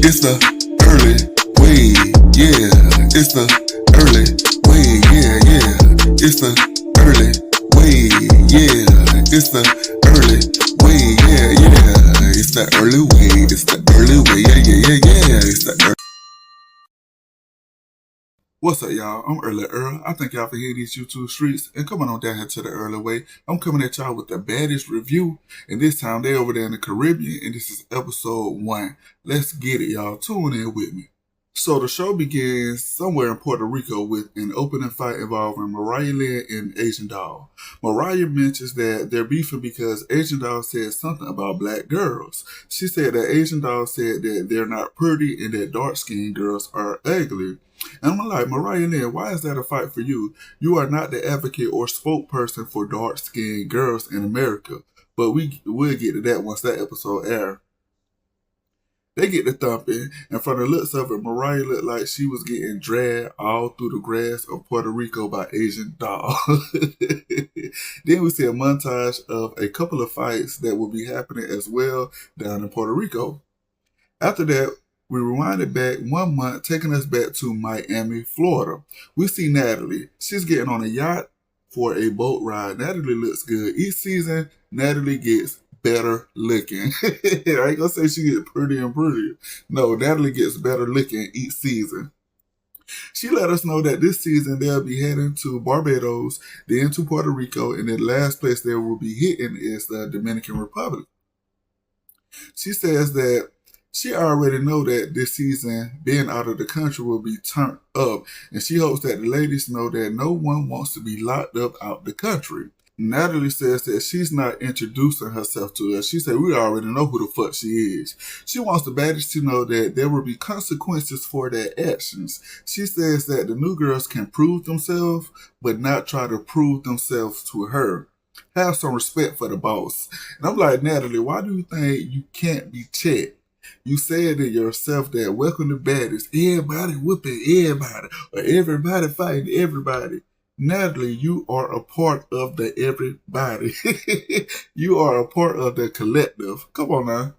It's the early way, yeah. It's the early way, yeah. It's the early way, yeah. It's the early way, yeah. It's the early way, it's the early way, yeah. It's the early. What's up, y'all? I'm Early Earl. I thank y'all for hitting these YouTube streets and coming on down here to the Early Way. I'm coming at y'all with the Baddies review, and this time they over there in the Caribbean, and this is episode 1. Let's get it, y'all. Tune in with me. So the show begins somewhere in Puerto Rico with an opening fight involving Mariah Lynn and Asian Doll. Mariah mentions that they're beefing because Asian Doll said something about black girls. She said that Asian Doll said that they're not pretty and that dark-skinned girls are ugly. And I'm like, Mariah Lynn, why is that a fight for you? You are not the advocate or spokesperson for dark-skinned girls in America. But we'll get to that once that episode airs. They get to thumping, and from the looks of it, Mariah looked like she was getting dragged all through the grass of Puerto Rico by Asian Doll. Then we see a montage of a couple of fights that will be happening as well down in Puerto Rico. After that, we rewinded back 1 month, taking us back to Miami, Florida. We see Natalie. She's getting on a yacht for a boat ride. Natalie looks good. Each season, Natalie gets better looking. I ain't gonna say she gets prettier and prettier. No, Natalie gets better looking each season. She let us know that this season they'll be heading to Barbados, then to Puerto Rico, and the last place they will be hitting is the Dominican Republic. She says that she already know that this season being out of the country will be turned up, and she hopes that the ladies know that no one wants to be locked up out the country. Natalie says that she's not introducing herself to us. She said we already know who the fuck she is. She wants the baddies to know that there will be consequences for their actions. She says that the new girls can prove themselves, but not try to prove themselves to her. Have some respect for the boss. And I'm like, Natalie, why do you think you can't be checked? You said to yourself that welcome to baddies, everybody whooping everybody, or everybody fighting everybody. Natalie, you are a part of the everybody. You are a part of the collective. Come on now.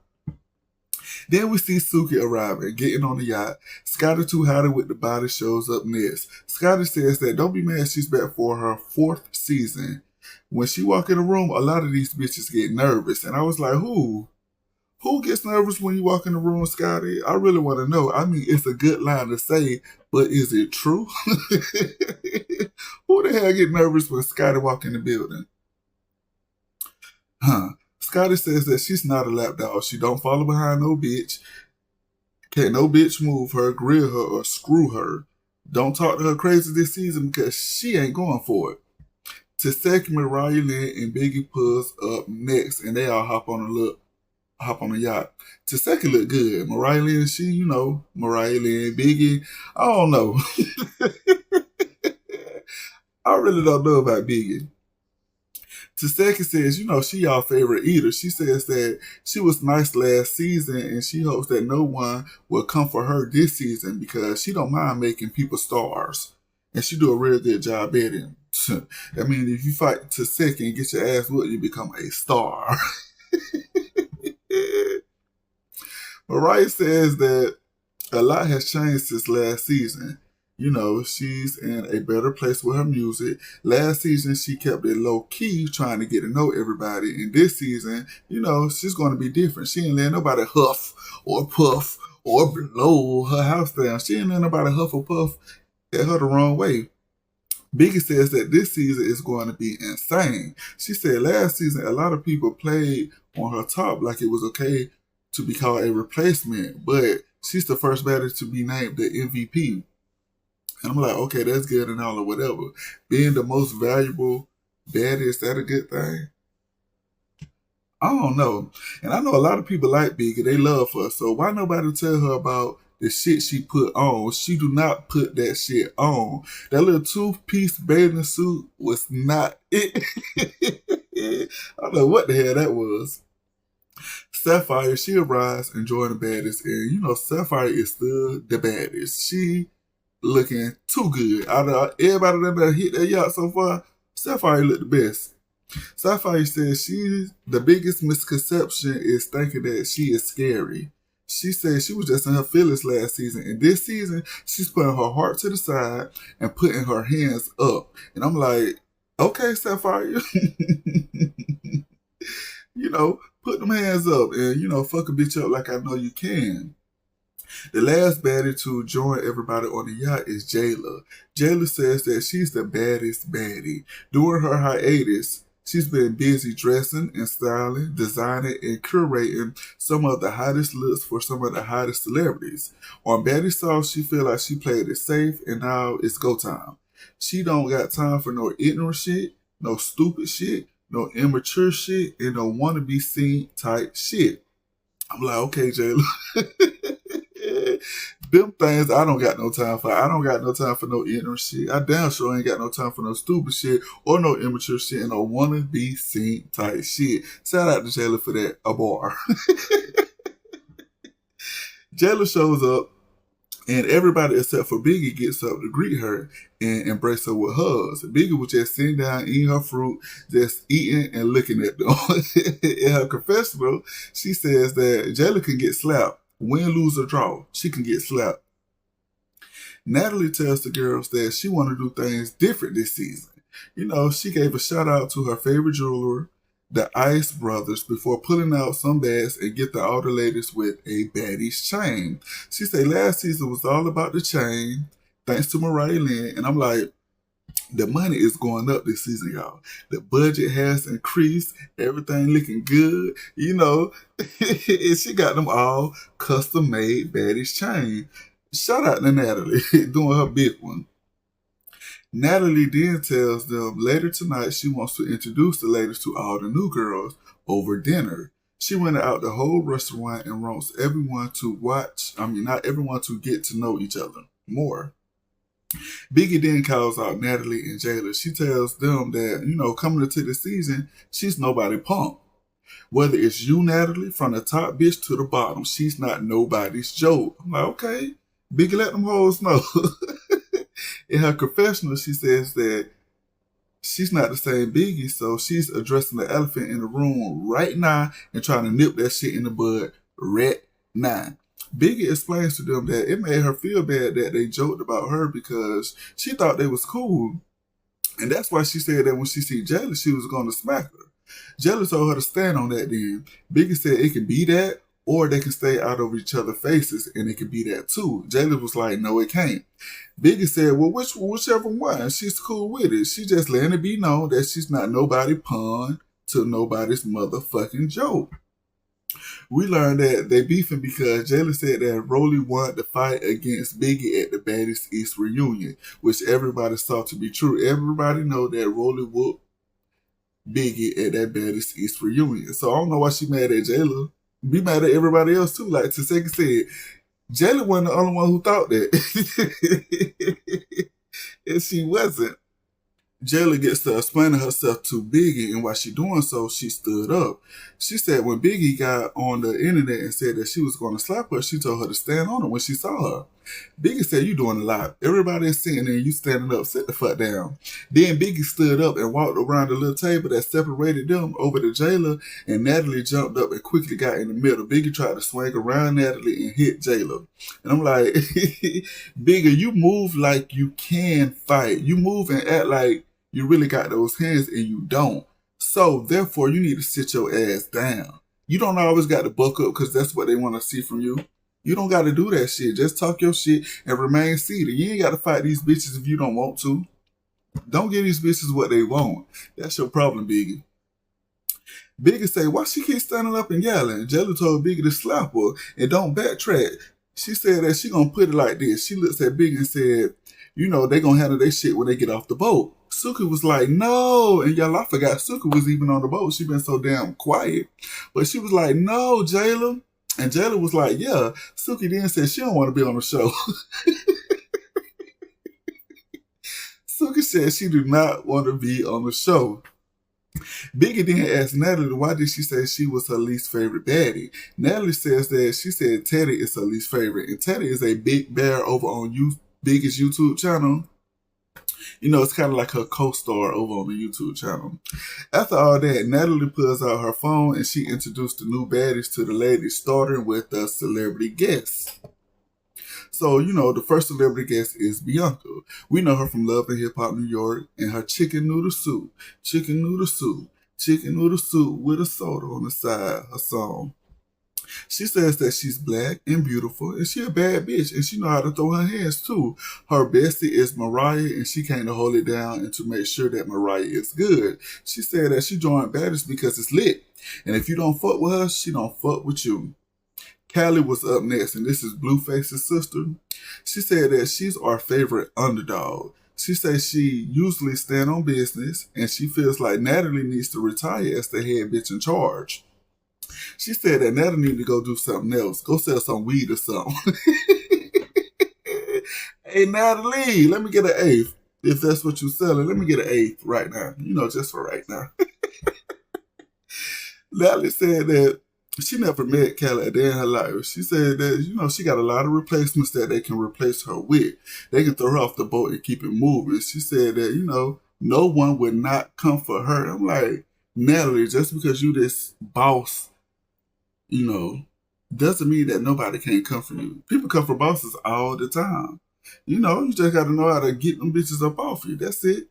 Then we see Suki arriving, getting on the yacht. Scotty Too Hottie with the body shows up next. Scotty says that don't be mad she's back for her 4th season. When she walk in the room, a lot of these bitches get nervous. And I was like, who? Who gets nervous when you walk in the room, Scotty? I really want to know. I mean, it's a good line to say, but is it true? Who the hell get nervous when Scotty walk in the building? Scotty says that she's not a lap dog. She don't follow behind no bitch. Can't no bitch move her, grill her, or screw her. Don't talk to her crazy this season because she ain't going for it. Taseki, Mariah Lynn, and Biggie pulls up next, and they all hop on the yacht. Taseki look good. Mariah Lynn, Mariah Lynn, Biggie, I don't know. I really don't know about Biggie. Taseki says, she y'all favorite eater. She says that she was nice last season and she hopes that no one will come for her this season because she don't mind making people stars. And she do a real good job at it. I mean, if you fight Taseki and get your ass whooped, you become a star. Mariah says that a lot has changed since last season. She's in a better place with her music. Last season, she kept it low key, trying to get to know everybody. And this season, she's going to be different. She ain't letting nobody huff or puff or blow her house down. She ain't letting nobody huff or puff at her the wrong way. Biggie says that this season is going to be insane. She said last season, a lot of people played on her top like it was okay to be called a replacement, but she's the first baddie to be named the MVP. And I'm like, okay, that's good and all or whatever. Being the most valuable baddie, is that a good thing? I don't know. And I know a lot of people like Biggie. They love her. So why nobody tell her about the shit she put on? She do not put that shit on. That little 2-piece bathing suit was not it. I don't know what the hell that was. Sapphire, she arrives enjoying the baddest. And Sapphire is still the baddest. She looking too good. Out of everybody that hit that yacht so far, Sapphire looked the best. Sapphire says the biggest misconception is thinking that she is scary. She said she was just in her feelings last season. And this season, she's putting her heart to the side and putting her hands up. And I'm like, okay, Sapphire. Put them hands up and, fuck a bitch up like I know you can. The last baddie to join everybody on the yacht is Jela. Jela says that she's the baddest baddie. During her hiatus, she's been busy dressing and styling, designing, and curating some of the hottest looks for some of the hottest celebrities. On Baddie Sauce, she feel like she played it safe and now it's go time. She don't got time for no ignorant shit, no stupid shit, no immature shit, and no wanna be seen type shit. I'm like, okay, Jayla. Them things I don't got no time for. I don't got no time for no ignorant shit. I damn sure ain't got no time for no stupid shit or no immature shit and no wanna be seen type shit. Shout out to Jayla for that. A bar. Jayla shows up and everybody except for Biggie gets up to greet her and embrace her with hugs. Biggie was just sitting down, eating her fruit, just eating and looking at them. In her confessional, she says that Jayla can get slapped. Win, lose, or draw, she can get slapped. Natalie tells the girls that she want to do things different this season. She gave a shout out to her favorite jeweler, the Ice Brothers, before pulling out some bags and get all the ladies with a Baddies chain. She said last season was all about the chain, thanks to Mariah Lynn. And I'm like, the money is going up this season, y'all. The budget has increased. Everything looking good, and she got them all custom-made Baddies chain. Shout out to Natalie, doing her big one. Natalie then tells them later tonight she wants to introduce the ladies to all the new girls over dinner. She went out the whole restaurant and wants everyone to not everyone to get to know each other more. Biggie then calls out Natalie and Jela. She tells them that, coming into the season, she's nobody punk. Whether it's you, Natalie, from the top bitch to the bottom, she's not nobody's joke. I'm like, okay, Biggie let them hoes know. In her confessional, she says that she's not the same Biggie, so she's addressing the elephant in the room right now and trying to nip that shit in the bud right now. Biggie explains to them that it made her feel bad that they joked about her because she thought they was cool. And that's why she said that when she see Jela, she was going to smack her. Jela told her to stand on that then. Biggie said it can be that, or they can stay out of each other's faces, and it can be that too. Jela was like, no, it can't. Biggie said, well, whichever one, she's cool with it. She just letting it be known that she's not nobody pun to nobody's motherfucking joke. We learned that they beefing because Jayla said that Rolly wanted to fight against Biggie at the Baddies East reunion, which everybody saw to be true. Everybody know that Rolly whooped Biggie at that Baddies East reunion. So I don't know why she mad at Jayla. Be mad at everybody else too. Like Taseka said, Jayla wasn't the only one who thought that. And she wasn't. Jayla gets to explaining herself to Biggie, and while she doing so, she stood up. She said when Biggie got on the internet and said that she was going to slap her, she told her to stand on her when she saw her. Biggie said, you doing a lot. Everybody is sitting there, you standing up, sit the fuck down. Then Biggie stood up and walked around the little table that separated them over to Jayla, and Natalie jumped up and quickly got in the middle. Biggie tried to swing around Natalie and hit Jayla. And I'm like, Biggie, you move like you can fight. You move and act like you really got those hands and you don't. So, therefore, you need to sit your ass down. You don't always got to buck up because that's what they want to see from you. You don't got to do that shit. Just talk your shit and remain seated. You ain't got to fight these bitches if you don't want to. Don't give these bitches what they want. That's your problem, Biggie. Biggie say, why she keep standing up and yelling? Jayla told Biggie to slap her and don't backtrack. She said that she gonna put it like this. She looks at Biggie and said, they gonna handle their shit when they get off the boat. Suki was like, no. And y'all, I forgot Suki was even on the boat. She been so damn quiet. But she was like, no, Jayla. And Jayla was like, yeah. Suki then said she don't want to be on the show. Suki said she do not want to be on the show. Biggie then asked Natalie why did she say she was her least favorite baddie. Natalie says that she said Teddy is her least favorite. And Teddy is a big bear over on Biggie's YouTube channel. You know, it's kind of like her co-star over on the YouTube channel. After all that, Natalie pulls out her phone and she introduced the new baddies to the ladies, starting with the celebrity guests. So, you know, the first celebrity guest is Bianca. We know her from Love and Hip Hop New York and her chicken noodle soup. Chicken noodle soup. Chicken noodle soup with a soda on the side, her song. She says that she's black and beautiful and she a bad bitch and she know how to throw her hands too. Her bestie is Mariah and she came to hold it down and to make sure that Mariah is good. She said that she joined Baddies because it's lit. And if you don't fuck with her, she don't fuck with you. Callie was up next, and this is Blueface's sister. She said that she's our favorite underdog. She says she usually stand on business, and she feels like Natalie needs to retire as the head bitch in charge. She said that Natalie need to go do something else. Go sell some weed or something. Hey, Natalie, let me get an eighth. If that's what you're selling, let me get an eighth right now. You know, just for right now. Natalie said that she never met Callie a day in her life. She said that, you know, she got a lot of replacements that they can replace her with. They can throw her off the boat and keep it moving. She said that, you know, no one would not come for her. I'm like, Natalie, just because you this boss, you know, doesn't mean that nobody can't come for you. People come for bosses all the time. You know, you just got to know how to get them bitches up off you. That's it.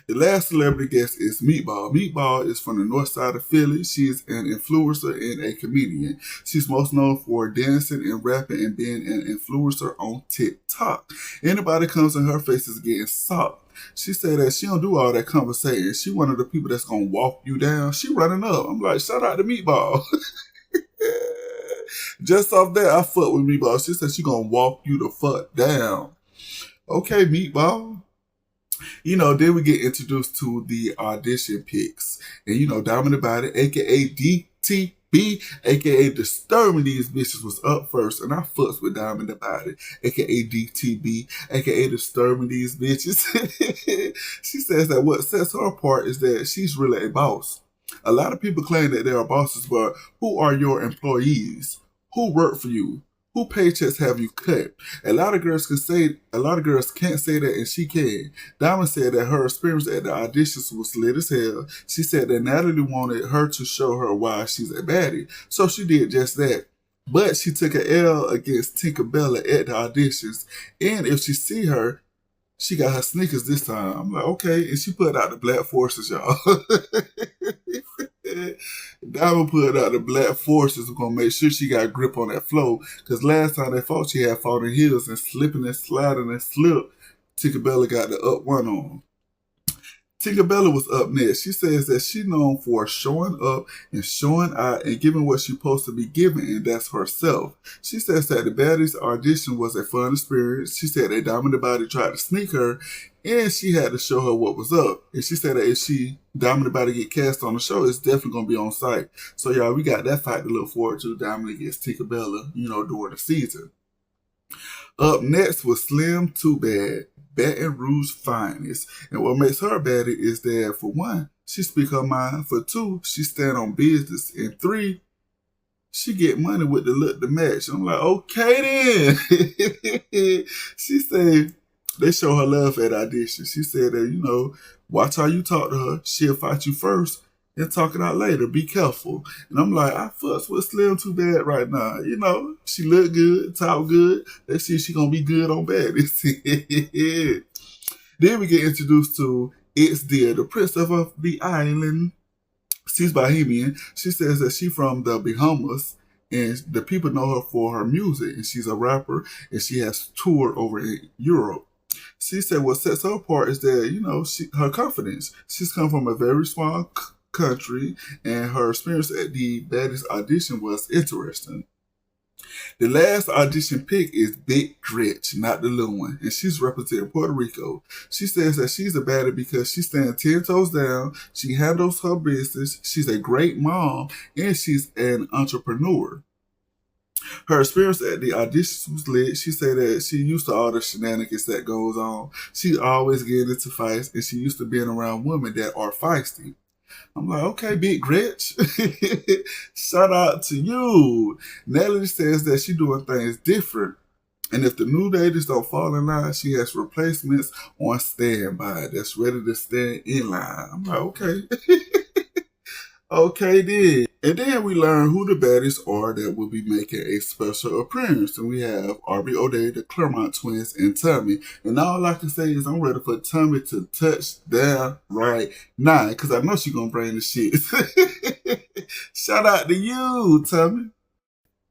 The last celebrity guest is Meatball. Meatball is from the north side of Philly. She's an influencer and a comedian. She's most known for dancing and rapping and being an influencer on TikTok. Anybody comes in her face is getting socked. She said that she don't do all that conversation. She one of the people that's gonna walk you down. She running up. I'm like, shout out to Meatball. Just off that, I fuck with Meatball. She said she gonna walk you the fuck down. Okay, Meatball. You know, then we get introduced to the audition picks. And, you know, Diamond Body, a.k.a. DTB, a.k.a. Disturbing These Bitches was up first. And I fucks with Diamond Body, a.k.a. DTB, a.k.a. Disturbing These Bitches. She says that what sets her apart is that she's really a boss. A lot of people claim that they are bosses, but who are your employees? Who work for you? Who paychecks have you cut? A lot of girls can't say that, and she can. Diamond said that her experience at the auditions was lit as hell. She said that Natalie wanted her to show her why she's a baddie, so she did just that. But she took an L against Tinkerbella at the auditions, and if she see her, she got her sneakers this time. I'm like, okay, and she put out the Black Forces, y'all. Diamond put out the Black Forces. We're gonna make sure she got grip on that flow. Cause last time they fought, she had falling heels and slipping and sliding and slipped. Tinkerbella got the up one on. Tinkerbella was up next. She says that she's known for showing up and showing out and giving what she's supposed to be giving, and that's herself. She says that the Baddies audition was a fun experience. She said that Diamond the Body tried to sneak her, and she had to show her what was up. And she said that if Diamond the Body get cast on the show, it's definitely going to be on site. So, y'all, we got that fight to look forward to. Diamond against Tinkerbella, you know, during the season. Up next was Slim Too Bad, Baton Rouge finest. And what makes her baddie is that, for one, she speak her mind. For two, she stand on business. And three, she get money with the look to match. I'm like, okay then. She said they show her love at audition. She said that, you know, watch how you talk to her. She'll fight you first and talk it out later. Be careful. And I'm like, I fucks with Slim Too Bad right now. You know, she look good, talk good. Let's see if she gonna be good on Baddies. Then we get introduced to It's Dear, the prince of the island. She's Bahamian. She says that she's from the Bahamas, and the people know her for her music. And she's a rapper, and she has toured over in Europe. She said what sets her apart is that, you know, her confidence. She's come from a very small country, and her experience at the Baddies audition was interesting. The last audition pick is Big Gretch, not the little one, and she's representing Puerto Rico. She says that she's a baddie because she stands 10 toes down, she handles her business, she's a great mom, and she's an entrepreneur. Her experience at the auditions was lit. She said that she used to all the shenanigans that goes on. She always getting into fights, and she used to being around women that are feisty. I'm like, okay, Big Gretch. Shout out to you. Natalie says that she's doing things different And if the new ladies don't fall in line, she has replacements on standby that's ready to stand in line. I'm like, okay. Okay then. And then we learn who the baddies are that will be making a special appearance. And we have Arby O'Day, the Claremont twins, and Tommy. And all I can say is I'm ready for Tommy to touch down right now. Because I know she's going to bring the shit. Shout out to you, Tommy.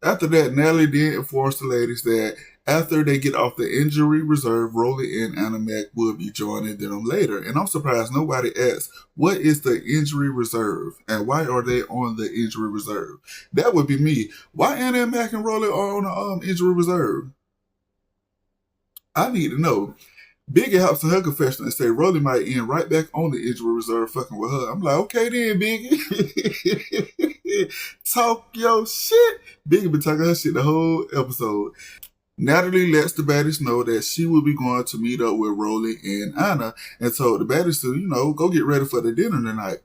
After that, Natalie did inform the ladies that after they get off the injury reserve, Rolly and Anna Mac will be joining them later. And I'm surprised nobody asked, what is the injury reserve? And why are they on the injury reserve? That would be me. Why Anna Mac and Rolly are on the injury reserve? I need to know. Biggie hops in her confession and say Rolly might end right back on the injury reserve fucking with her. I'm like, okay then, Biggie. Talk your shit. Biggie been talking her shit the whole episode. Natalie lets the baddies know that she will be going to meet up with Rolly and Anna and told the baddies to, go get ready for the dinner tonight.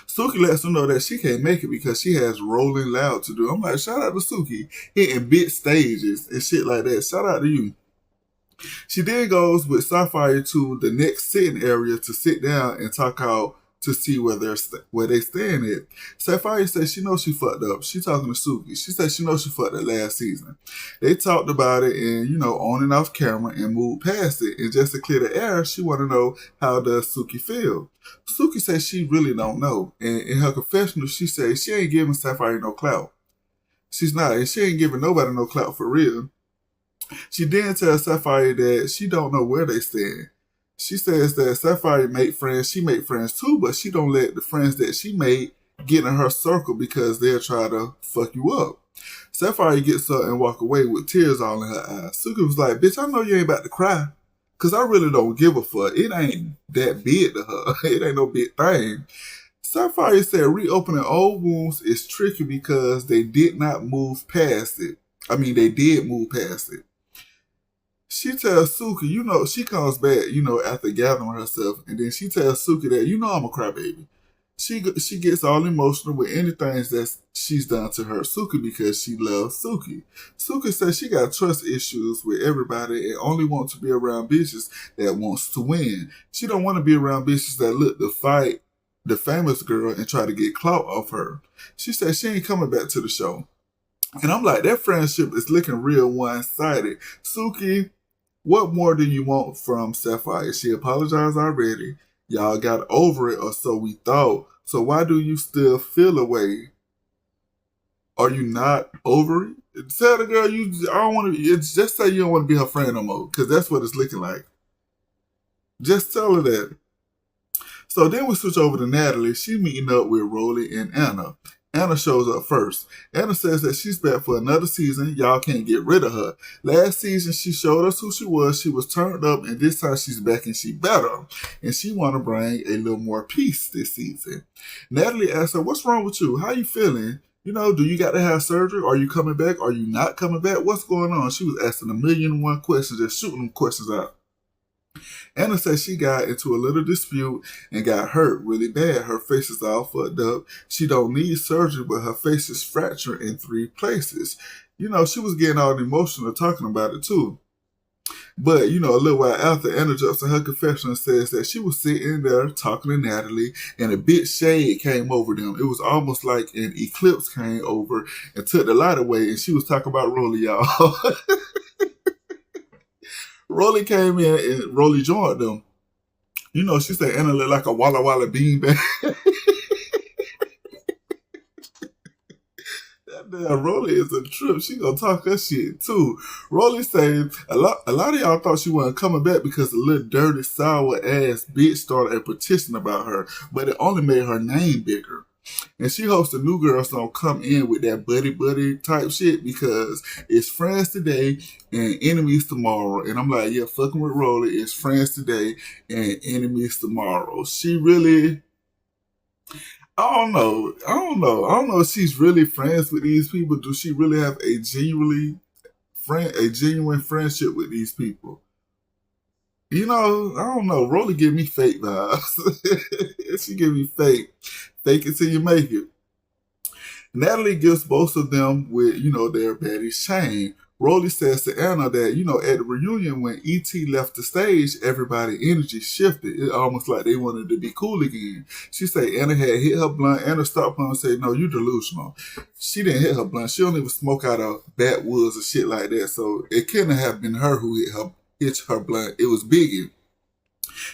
Suki lets them know that she can't make it because she has Rolling Loud to do. I'm like, shout out to Suki hitting big stages and shit like that. Shout out to you. She then goes with Sapphire to the next sitting area to sit down and talk out to see where they stand at. Sapphire says she knows she fucked up. She talking to Suki. She said she knows she fucked up last season. They talked about it and, on and off camera and moved past it. And just to clear the air, she want to know how does Suki feel. Suki says she really don't know. And in her confessional, she says she ain't giving Sapphire no clout. She's not. And she ain't giving nobody no clout for real. She then tells Sapphire that she don't know where they stand. She says that Sapphire made friends, she made friends too, but she don't let the friends that she made get in her circle because they'll try to fuck you up. Sapphire gets up and walk away with tears all in her eyes. Suki was like, bitch, I know you ain't about to cry. Because I really don't give a fuck. It ain't that big to her. It ain't no big thing. Sapphire said reopening old wounds is tricky because they did not move past it. I mean, they did move past it. She tells Suki, she comes back, after gathering herself, and then she tells Suki that, I'm a crybaby. She gets all emotional with anything that she's done to her Suki because she loves Suki. Suki says she got trust issues with everybody and only wants to be around bitches that wants to win. She don't want to be around bitches that look to fight the famous girl and try to get clout off her. She says she ain't coming back to the show. And I'm like, that friendship is looking real one-sided. Suki, what more do you want from Sapphire? She apologized already. Y'all got over it, or so we thought. So why do you still feel away? Are you not over it? Tell the girl I don't want to. Just say you don't want to be her friend no more, because that's what it's looking like. Just tell her that. So then we switch over to Natalie. She meeting up with Rolly and Anna. Anna shows up first. Anna says that she's back for another season. Y'all can't get rid of her. Last season, she showed us who she was. She was turned up, and this time she's back and she better. And she want to bring a little more peace this season. Natalie asks her, what's wrong with you? How you feeling? Do you got to have surgery? Are you coming back? Are you not coming back? What's going on? She was asking 1,000,001 questions, just shooting them questions out. Anna says she got into a little dispute and got hurt really bad. Her face is all fucked up. She don't need surgery, but her face is fractured in 3 places. She was getting all emotional talking about it too. But, a little while after, Anna jumps in her confession and says that she was sitting there talking to Natalie and a big shade came over them. It was almost like an eclipse came over and took the light away, and she was talking about Rolly, y'all. Rolly came in and Rolly joined them. She said Anna looked like a Walla Walla beanbag. That damn Rolly is a trip. She gonna talk her shit too. Rolly said a lot of y'all thought she wasn't coming back because the little dirty, sour ass bitch started a petition about her, but it only made her name bigger. And she hopes the new girls don't come in with that buddy type shit because it's friends today and enemies tomorrow. And I'm like, yeah, fucking with Rolly, it's friends today and enemies tomorrow. She really, I don't know if she's really friends with these people. Do she really have a genuine friendship with these people? I don't know. Rolly give me fake vibes. She give me fake. Fake it till you make it. Natalie gives both of them with, their baddie's chain. Rolly says to Anna that, at the reunion when E.T. left the stage, everybody's energy shifted. It almost like they wanted to be cool again. She said Anna had hit her blunt. Anna stopped her and said, no, you delusional. She didn't hit her blunt. She don't even smoke out of backwoods or shit like that. So it couldn't have been her who hit her blunt. It was Biggie.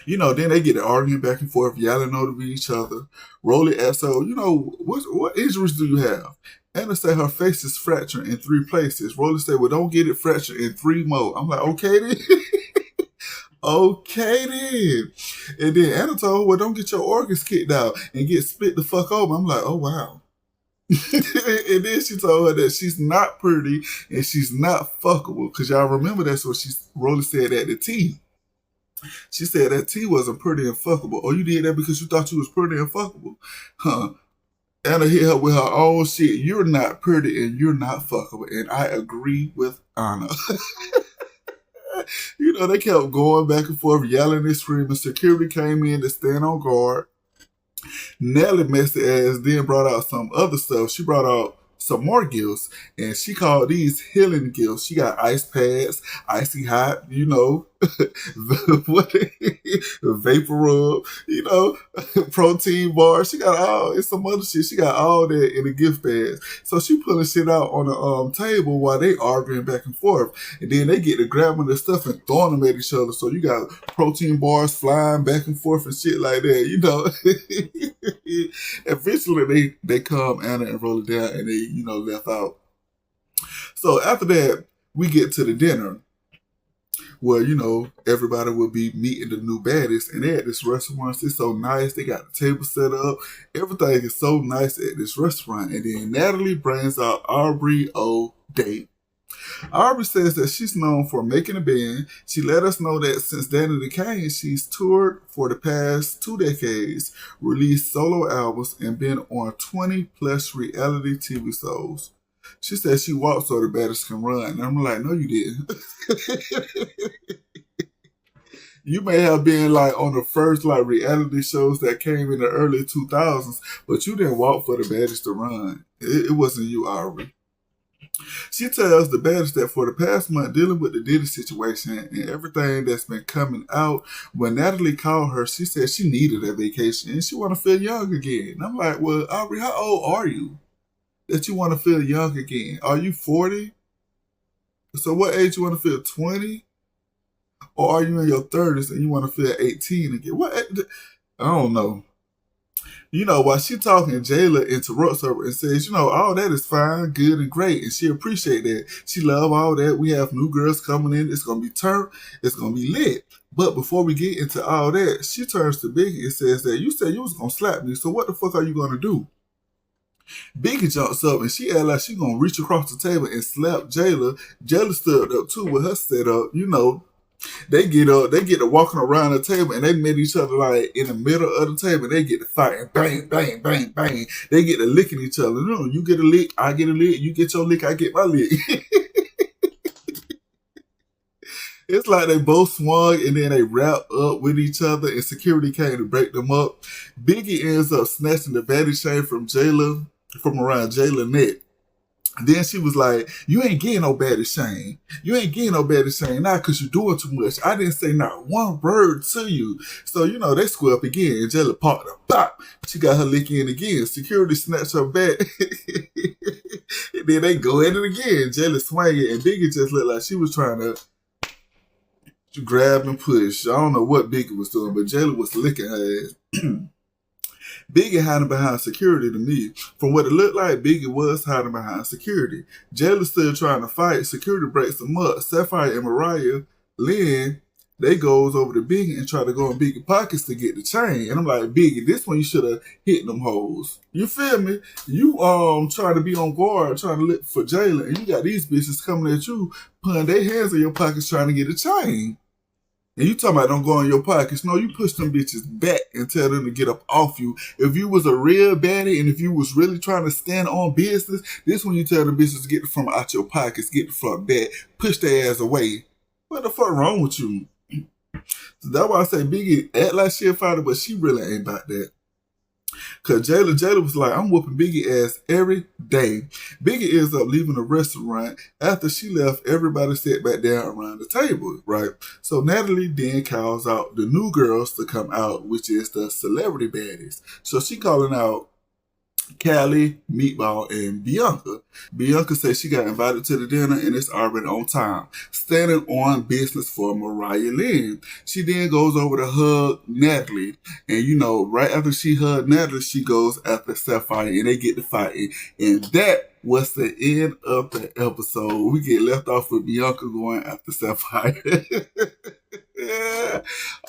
Then they get to arguing back and forth, yelling over each other. Rolly asks her, what injuries do you have? Anna said her face is fractured in 3 places. Rolly said, well, don't get it fractured in 3 more. I'm like, okay then. Okay then. And then Anna told her, well, don't get your organs kicked out and get split the fuck over. I'm like, oh wow. And then she told her that she's not pretty and she's not fuckable. Because y'all remember that's what Rolly said at the tea. She said that T wasn't pretty and fuckable. Oh, you did that because you thought you was pretty and fuckable? Huh. Anna hit her with her own shit. You're not pretty and you're not fuckable. And I agree with Anna. They kept going back and forth, yelling and screaming. Security came in to stand on guard. Nelly messy ass then brought out some other stuff. She brought out some more gifts, and she called these healing gifts. She got ice pads, icy hot, vapor rub, protein bar. She got it's some other shit. She got all that in the gift bags. So she pulling shit out on the table while they arguing back and forth, and then they get to grabbing the stuff and throwing them at each other. So you got protein bars flying back and forth and shit like that, Eventually they calm Anna and roll it down, and they left out. So after that, we get to the dinner where, everybody will be meeting the new baddies, and they at this restaurant. It's so nice. They got the table set up. Everything is so nice at this restaurant. And then Natalie brings out Aubrey O'Day. Aubrey says that she's known for making a band. She let us know that since Danny the Kane, she's toured for the past 2 decades, released solo albums, and been on 20 plus reality TV shows. She said she walked so the baddies can run. And I'm like, no, you didn't. You may have been on the first reality shows that came in the early 2000s, but you didn't walk for the baddies to run. It wasn't you, Aubrey. She tells the baddies that for the past month, dealing with the Diddy situation and everything that's been coming out, when Natalie called her, she said she needed a vacation and she want to feel young again. And I'm like, well, Aubrey, how old are you that you want to feel young again? Are you 40? So what age you want to feel, 20? Or are you in your 30s and you want to feel 18 again? What? I don't know. While she talking, Jela interrupts her and says, all that is fine, good, and great. And she appreciate that. She love all that. We have new girls coming in. It's going to be turned. It's going to be lit. But before we get into all that, she turns to Biggie and says that you said you was going to slap me. So what the fuck are you going to do? Biggie jumps up and she act like she going to reach across the table and slap Jela. Jela stood up too with her set up, They get up, they get to walking around the table and they meet each other in the middle of the table and they get to fighting. Bang, bang, bang, bang. They get to licking each other. No, you get a lick, I get a lick, you get your lick, I get my lick. It's like they both swung and then they wrapped up with each other and security came to break them up. Biggie ends up snatching the baddie chain from around Jela's neck. Then she was like, you ain't getting no baddie chain. You ain't getting no baddie chain now because you're doing too much. I didn't say not one word to you. So, they square up again. And Jela popped her. Bop. She got her lick in again. Security snatched her back. And then they go at it again. Jela swinging. And Biggie just looked like she was trying to grab and push. I don't know what Biggie was doing, but Jela was licking her ass. Biggie hiding behind security to me. From what it looked like, Biggie was hiding behind security. Jela still trying to fight. Security breaks them up. Sapphire and Mariah Lynn, they goes over to Biggie and try to go in Biggie's pockets to get the chain. And I'm like, Biggie, this one you should have hit them hoes. You feel me? You trying to be on guard, trying to look for Jela, and you got these bitches coming at you, putting their hands in your pockets trying to get a chain. And you talking about don't go in your pockets. No, you push them bitches back and tell them to get up off you. If you was a real baddie and if you was really trying to stand on business, this when you tell the bitches to get from out your pockets, get the fuck back, push their ass away. What the fuck wrong with you? So that's why I say Biggie act like she a fighter, but she really ain't about that. Cause Jela was like, I'm whooping Biggie ass every day. Biggie ends up leaving the restaurant. After she left, everybody sat back down around the table, right? So Natalie then calls out the new girls to come out, which is the celebrity baddies. So she calling out Callie, Meatball, and Bianca. Bianca says she got invited to the dinner and it's already on time. Standing on business for Mariah Lynn. She then goes over to hug Natalie. And right after she hugged Natalie, she goes after Sapphire and they get to fighting. And that was the end of the episode. We get left off with Bianca going after Sapphire. Yeah.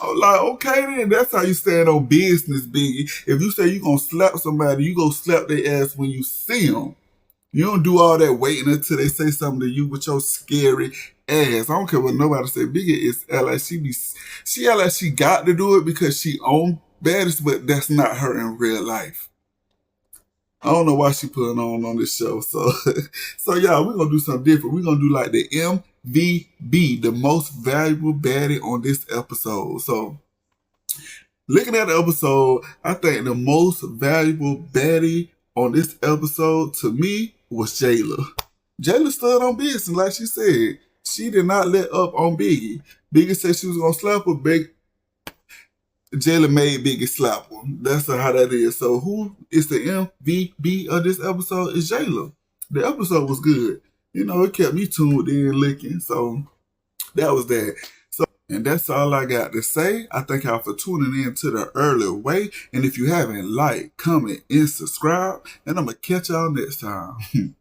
I'm like, okay then, that's how you stand on business, Biggie. If you say you gonna slap somebody, you go slap their ass when you see them. You don't do all that waiting until they say something to you with your scary ass. I don't care what nobody say. Biggie is like she act like she got to do it because she own Baddies, but that's not her in real life. I don't know why she putting on this show. So, y'all, we're going to do something different. We're going to do like the MVB, the most valuable baddie on this episode. So, looking at the episode, I think the most valuable baddie on this episode to me was Jela. Jela stood on business, like she said. She did not let up on Biggie. Biggie said she was going to slap her. Jela made Biggie slap him. That's how that is. So who is the MVP of this episode is Jela. The episode was good. It kept me tuned in looking. So that was that. And that's all I got to say. I thank y'all for tuning in to the early way. And if you haven't, like, comment, and subscribe. And I'm going to catch y'all next time.